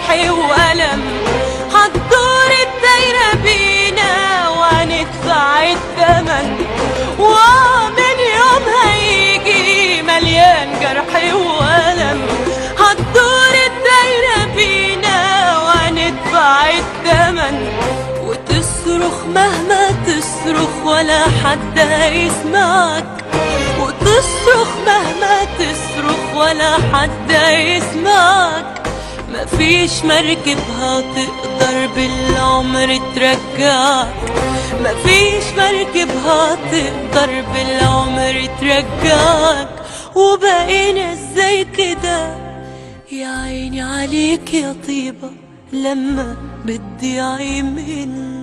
جرح وألم، هتدور الدايرة بينا وهندفع الثمن، ومن يوم هيجي مليان جرح وألم، هتدور الدايرة بينا وهندفع الثمن، وتصرخ مهما تصرخ ولا حد هيسمعك، وتصرخ مهما تصرخ ولا حد هيسمعك، مفيش مركب هتقدر بالعمر ترجعك، مفيش مركب هتقدر بالعمر ترجعك. وبقينا ازاي كده يا عيني عليك يا طيبة لما بتضيعي مني.